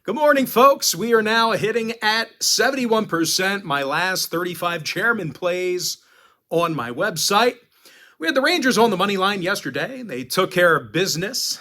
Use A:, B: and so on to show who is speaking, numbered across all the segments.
A: Good morning, folks. We are now hitting at 71%. My last 35 chairman plays on my website. We had the Rangers on the money line yesterday. They took care of business,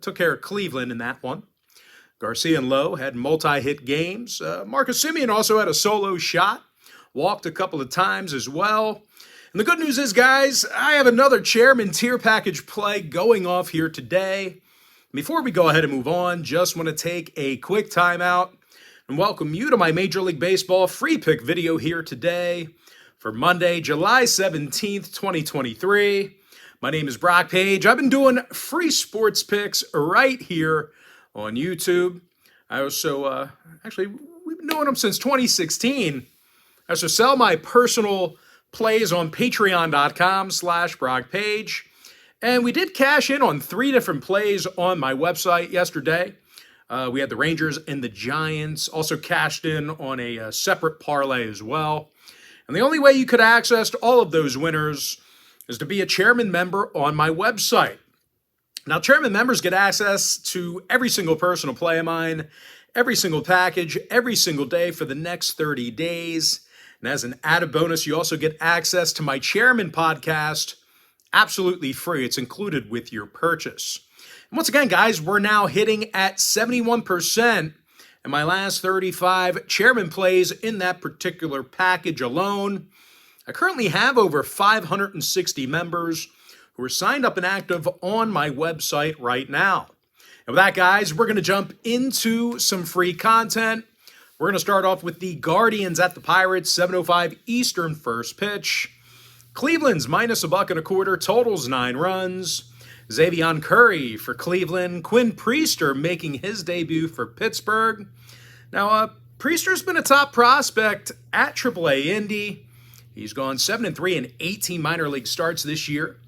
A: took care of Cleveland in that one. Garcia and Lowe had multi-hit games. Marcus Semien also had a solo shot, walked a couple of times as well. And the good news is, guys, I have another chairman tier package play going off here today. Before we go ahead and move on, just want to take a quick timeout and welcome you to my Major League Baseball free pick video here today for Monday, July 17th, 2023. My name is Brock Page. I've been doing free sports picks right here on YouTube. I also, we've been doing them since 2016. I also sell my personal plays on patreon.com/BrockPage. And we did cash in on 3 different plays on my website yesterday. We had the Rangers and the Giants. Also cashed in on a separate parlay as well. And the only way you could access all of those winners is to be a chairman member on my website. Now, chairman members get access to every single personal play of mine, every single package, every single day for the next 30 days. And as an added bonus, you also get access to my chairman podcast, absolutely free. It's included with your purchase. And once again, guys, we're now hitting at 71%. And my last 35 chairman plays in that particular package alone. I currently have over 560 members who are signed up and active on my website right now. And with that, guys, we're going to jump into some free content. We're going to start off with the Guardians at the Pirates, 7:05 Eastern first pitch. Cleveland's minus $1.25, totals 9 runs. Xavier Curry for Cleveland. Quinn Priester making his debut for Pittsburgh. Now, Priester's been a top prospect at AAA Indy. He's gone 7-3 in 18 minor league starts this year.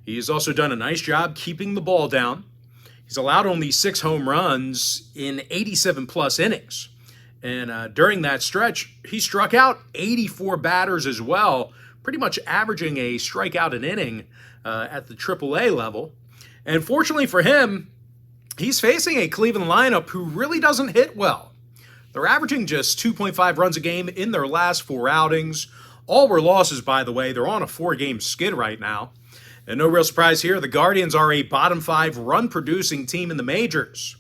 A: He's also done a nice job keeping the ball down. He's allowed only 6 home runs in 87-plus innings. And during that stretch, he struck out 84 batters as well, pretty much averaging a strikeout an inning at the AAA level. And fortunately for him, he's facing a Cleveland lineup who really doesn't hit well. They're averaging just 2.5 runs a game in their last 4 outings. All were losses, by the way. They're on a 4-game skid right now. And no real surprise here, the Guardians are a bottom 5 run-producing team in the majors.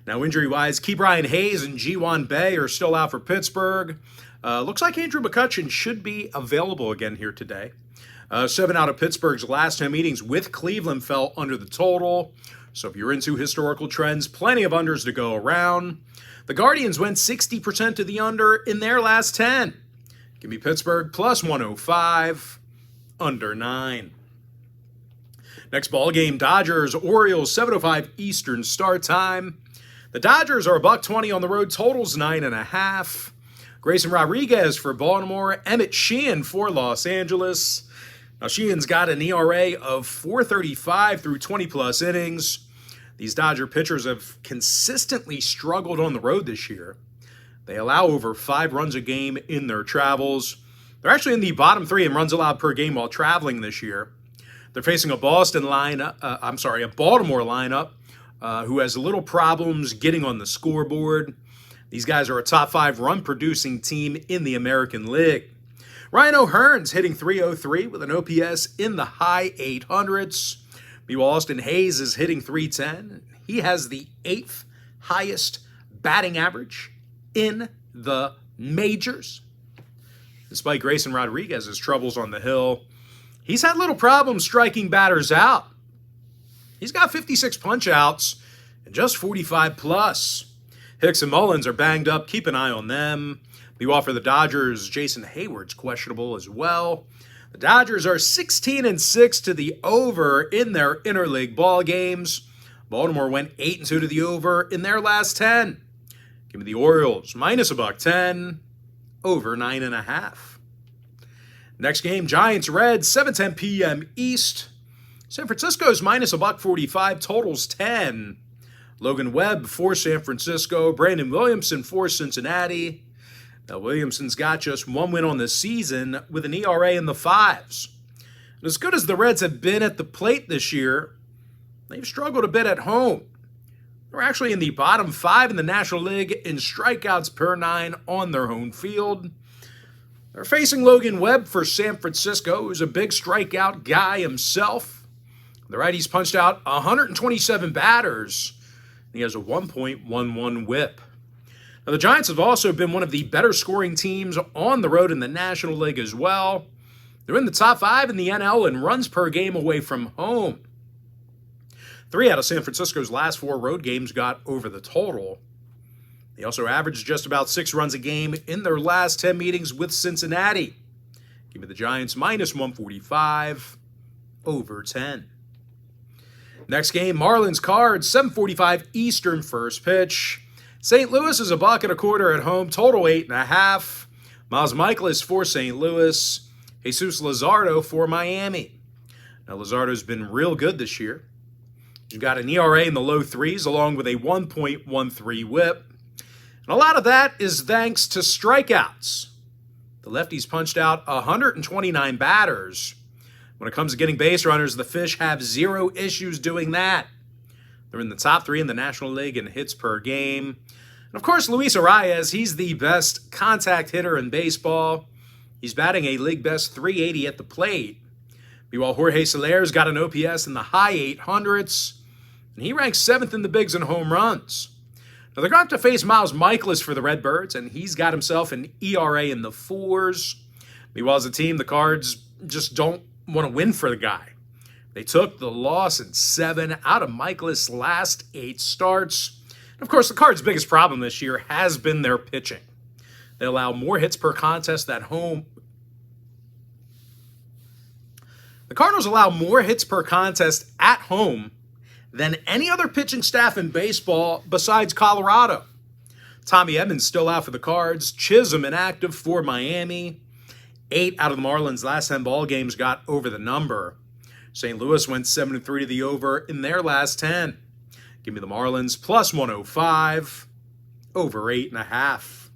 A: Now, injury-wise, Ke'Bryan Hayes and Ji-Hwan Bae are still out for Pittsburgh. Looks like Andrew McCutchen should be available again here today. 7 out of Pittsburgh's last 10 meetings with Cleveland fell under the total. So if you're into historical trends, plenty of unders to go around. The Guardians went 60% to the under in their last 10. Give me Pittsburgh plus 105, under 9. Next ball game, Dodgers, Orioles, 7:05 Eastern start time. The Dodgers are $1.20 on the road, totals 9.5. Grayson Rodriguez for Baltimore, Emmett Sheehan for Los Angeles. Now, Sheehan's got an ERA of 4.35 through 20-plus innings. These Dodger pitchers have consistently struggled on the road this year. They allow over 5 runs a game in their travels. They're actually in the bottom 3 in runs allowed per game while traveling this year. They're facing a Baltimore lineup who has little problems getting on the scoreboard. These guys are a top 5 run-producing team in the American League. Ryan O'Hearn's hitting .303 with an OPS in the high 800s. Meanwhile, Austin Hayes is hitting .310. He has the 8th highest batting average in the majors. Despite Grayson Rodriguez's troubles on the hill, he's had little problems striking batters out. He's got 56 punch-outs and just 45-plus. Hicks and Mullins are banged up. Keep an eye on them. Meanwhile, for the Dodgers, Jason Hayward's questionable as well. The Dodgers are 16-6 to the over in their interleague ball games. Baltimore went 8-2 to the over in their last 10. Give me the Orioles, minus $1.10, over 9.5. Next game, Giants-Reds, 7:10 p.m. East. San Francisco's minus $1.45, totals 10. Logan Webb for San Francisco, Brandon Williamson for Cincinnati. Now, Williamson's got just 1 win on the season with an ERA in the 5s. And as good as the Reds have been at the plate this year, they've struggled a bit at home. They're actually in the bottom 5 in the National League in strikeouts per 9 on their home field. They're facing Logan Webb for San Francisco, who's a big strikeout guy himself. The righty's punched out 127 batters, and he has a 1.11 whip. Now, the Giants have also been one of the better scoring teams on the road in the National League as well. They're in the top 5 in the NL in runs per game away from home. 3 out of San Francisco's last 4 road games got over the total. They also averaged just about 6 runs a game in their last 10 meetings with Cincinnati. Give me the Giants minus 145, over 10. Next game, Marlins Cards, 7:45 Eastern first pitch. St. Louis is $1.25 at home, total 8.5. Miles Michaelis for St. Louis. Jesus Luzardo for Miami. Now, Luzardo's been real good this year. He's got an ERA in the low 3s along with a 1.13 whip. And a lot of that is thanks to strikeouts. The lefties punched out 129 batters. When it comes to getting base runners, the Fish have 0 issues doing that. They're in the top 3 in the National League in hits per game. And of course, Luis Arias, he's the best contact hitter in baseball. He's batting a league best 380 at the plate. Meanwhile, Jorge Soler's got an OPS in the high 800s, and he ranks 7th in the bigs in home runs. Now, they're going to have to face Miles Michaelis for the Redbirds, and he's got himself an ERA in the 4s. Meanwhile, as a team, the Cards just don't want to win for the guy. They took the loss in 7 out of Michaelis' last 8 starts. And of course, the Cards' biggest problem this year has been their pitching. They allow more hits per contest at home. The Cardinals allow more hits per contest at home than any other pitching staff in baseball besides Colorado. Tommy Edmonds still out for the Cards. Chisholm inactive for Miami. 8 out of the Marlins' last 10 ball games got over the number. St. Louis went 7-3 to the over in their last 10. Give me the Marlins plus 105, over 8.5.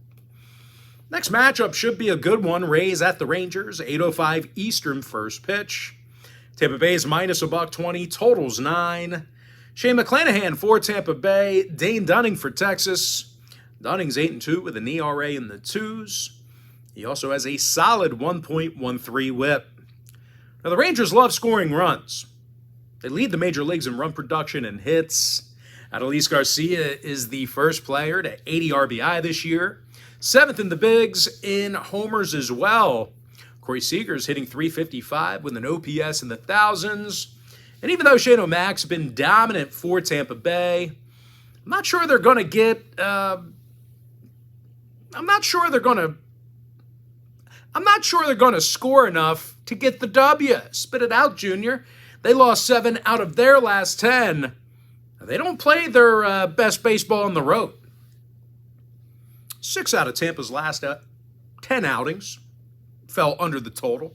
A: Next matchup should be a good one. Rays at the Rangers, 8:05 Eastern first pitch. Tampa Bay's minus $1.20, totals 9. Shane McClanahan for Tampa Bay, Dane Dunning for Texas. Dunning's 8-2 with an ERA in the 2s. He also has a solid 1.13 whip. Now, the Rangers love scoring runs. They lead the major leagues in run production and hits. Adolis Garcia is the first player to 80 RBI this year. 7th in the bigs in homers as well. Corey Seager's hitting .355 with an OPS in the thousands. And even though Shane O'Mac's been dominant for Tampa Bay, I'm not sure they're going to get... I'm not sure they're going to score enough to get the W. Spit it out, Junior. They lost 7 out of their last 10. They don't play their best baseball on the road. 6 out of Tampa's last 10 outings fell under the total.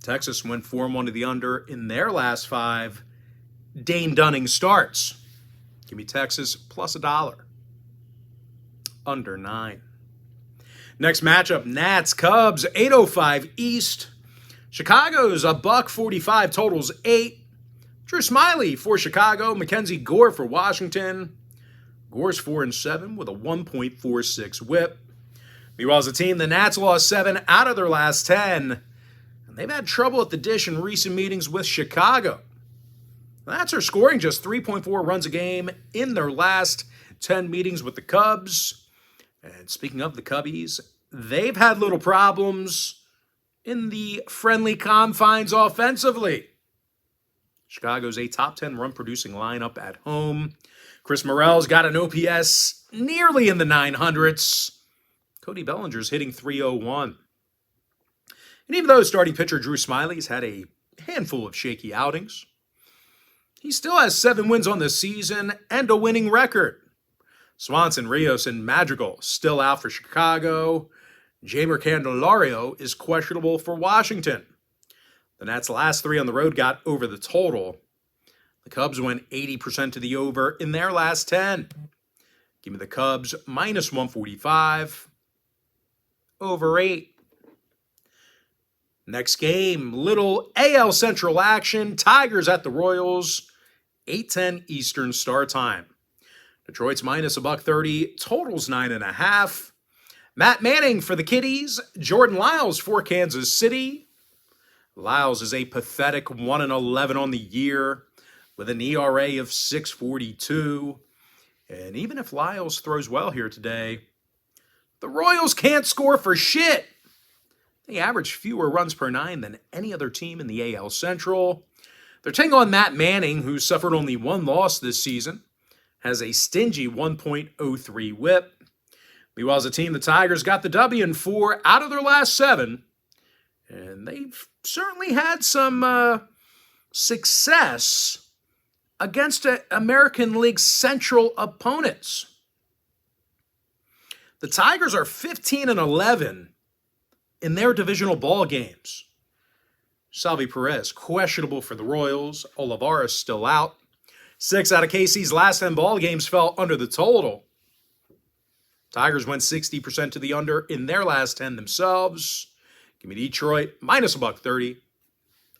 A: Texas went 4-1 to the under in their last 5 Dane Dunning starts. Give me Texas plus $1. Under 9. Next matchup, Nats Cubs, 8:05 East. Chicago's $1.45, totals 8. Drew Smiley for Chicago, Mackenzie Gore for Washington. Gore's 4-7 with a 1.46 whip. Meanwhile, as a team, the Nats lost 7 out of their last 10. And they've had trouble at the dish in recent meetings with Chicago. The Nats are scoring just 3.4 runs a game in their last 10 meetings with the Cubs. And speaking of the Cubbies, they've had little problems in the friendly confines offensively. Chicago's a top 10 run-producing lineup at home. Chris Morel's got an OPS nearly in the 900s. Cody Bellinger's hitting .301. And even though starting pitcher Drew Smiley's had a handful of shaky outings, he still has 7 wins on the season and a winning record. Swanson, Rios, and Madrigal still out for Chicago. Jeimer Candelario is questionable for Washington. The Nats' last 3 on the road got over the total. The Cubs went 80% to the over in their last 10. Give me the Cubs minus 145, over 8. Next game, little AL Central action. Tigers at the Royals. 8:10 Eastern Star Time. Detroit's minus $1.30, totals 9.5. Matt Manning for the Kitties, Jordan Lyles for Kansas City. Lyles is a pathetic 1-11 on the year with an ERA of 6.42. And even if Lyles throws well here today, the Royals can't score for shit. They average fewer runs per nine than any other team in the AL Central. They're taking on Matt Manning, who suffered only one loss this season, has a stingy 1.03 whip. Meanwhile, as a team, the Tigers got the W in 4 out of their last 7, and they've certainly had some success against American League Central opponents. The Tigers are 15-11 in their divisional ball games. Salvi Perez, questionable for the Royals. Olivares still out. 6 out of KC's last 10 ball games fell under the total. Tigers went 60% to the under in their last 10 themselves. Give me Detroit, minus $1.30,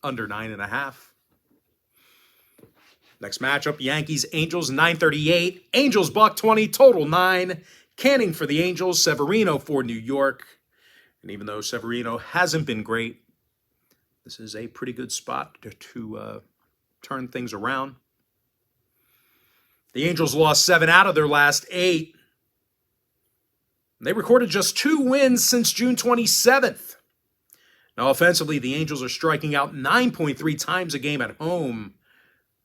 A: under 9.5. Next matchup, Yankees, Angels, 9:38. Angels, $1.20, total 9. Canning for the Angels, Severino for New York. And even though Severino hasn't been great, this is a pretty good spot to turn things around. The Angels lost 7 out of their last 8. They recorded just 2 wins since June 27th. Now, offensively, the Angels are striking out 9.3 times a game at home.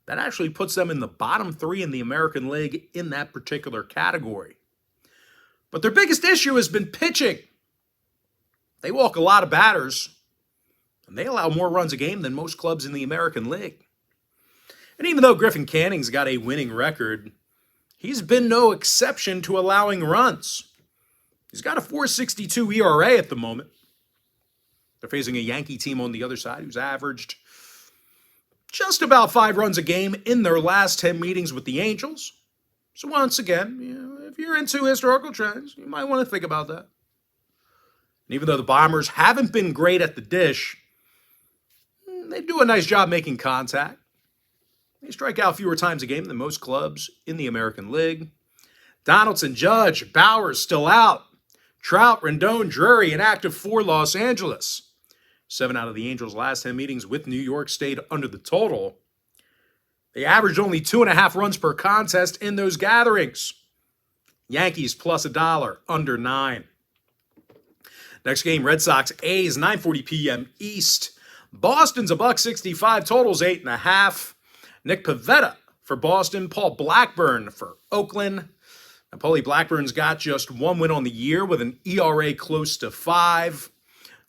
A: That actually puts them in the bottom 3 in the American League in that particular category. But their biggest issue has been pitching. They walk a lot of batters, and they allow more runs a game than most clubs in the American League. And even though Griffin Canning's got a winning record, he's been no exception to allowing runs. He's got a 4.62 ERA at the moment. They're facing a Yankee team on the other side who's averaged just about 5 runs a game in their last 10 meetings with the Angels. So once again, if you're into historical trends, you might want to think about that. And even though the Bombers haven't been great at the dish, they do a nice job making contact. They strike out fewer times a game than most clubs in the American League. Donaldson, Judge, Bowers still out. Trout, Rendon, Drury inactive for Los Angeles. 7 out of the Angels' last 10 meetings with New York stayed under the total. They averaged only 2.5 runs per contest in those gatherings. Yankees plus $1, under 9. Next game, Red Sox, A's, 9:40 p.m. East. Boston's $1.65, totals 8.5. Nick Pivetta for Boston, Paul Blackburn for Oakland. Now, Paulie Blackburn's got just 1 win on the year with an ERA close to 5.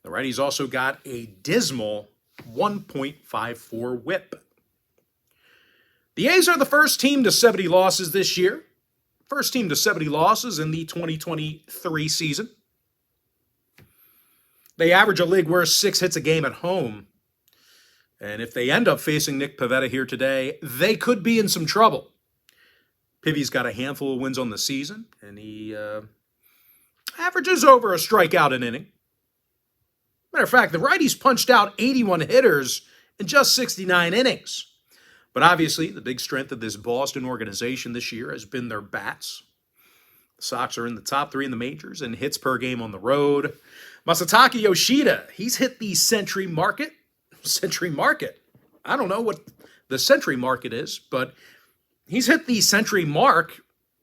A: The righty's also got a dismal 1.54 whip. The A's are the first team to 70 losses this year. First team to 70 losses in the 2023 season. They average a league worst 6 hits a game at home. And if they end up facing Nick Pivetta here today, they could be in some trouble. Pivy's got a handful of wins on the season, and he averages over a strikeout an inning. Matter of fact, the righties punched out 81 hitters in just 69 innings. But obviously, the big strength of this Boston organization this year has been their bats. The Sox are in the top 3 in the majors in hits per game on the road. Masataka Yoshida, he's hit the century market. Century market. I don't know what the century market is, but he's hit the century mark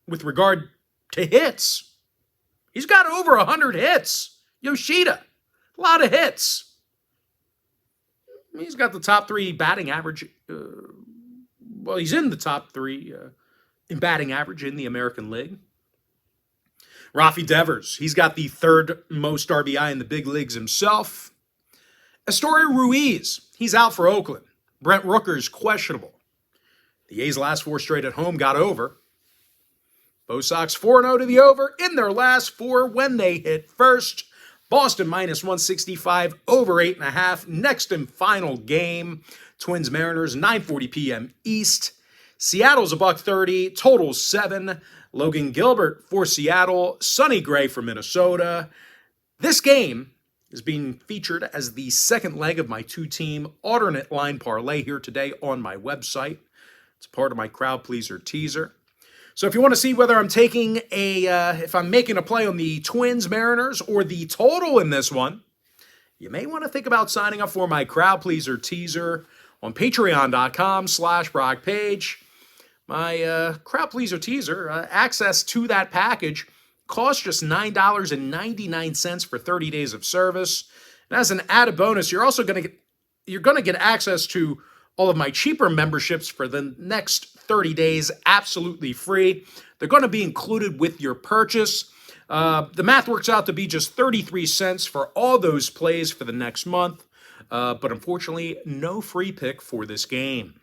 A: with regard to hits. He's got over 100 hits. Yoshida, a lot of hits. He's got the top 3 batting average. He's in the top 3 in batting average in the American League. Rafi Devers, he's got the 3rd most RBI in the big leagues himself. Astoria Ruiz, he's out for Oakland. Brent Rooker's questionable. The A's last 4 straight at home got over. Both Sox 4-0 to the over in their last 4 when they hit first. Boston minus 165, over 8.5. Next and final game, Twins Mariners, 9:40 p.m. East. Seattle's $1.30, total 7. Logan Gilbert for Seattle, Sonny Gray for Minnesota. This game is being featured as the second leg of my 2-team alternate line parlay here today on my website. It's part of my crowd pleaser teaser. So if you want to see whether I'm taking if I'm making a play on the Twins, Mariners, or the total in this one, you may want to think about signing up for my crowd pleaser teaser on patreon.com/Brock Page. My crowd pleaser teaser, access to that package costs just $9.99 for 30 days of service. And as an added bonus, you're going to get access to all of my cheaper memberships for the next 30 days absolutely free. They're going to be included with your purchase. The math works out to be just 33 cents for all those plays for the next month. But unfortunately, no free pick for this game.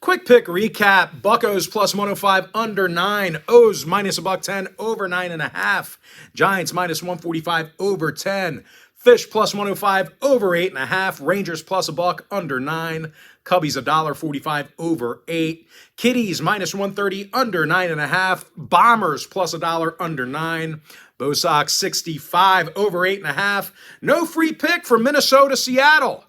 A: Quick pick recap. Buccos plus 105 under 9. O's minus $1.10 over 9.5. Giants minus 145 over 10. Fish plus 105 over 8.5. Rangers plus $1 under 9. Cubbies $1.45 over 8. Kitties minus 130 under 9.5. Bombers plus $1 under 9. Bo Sox 65 over 8.5. No free pick for Minnesota, Seattle.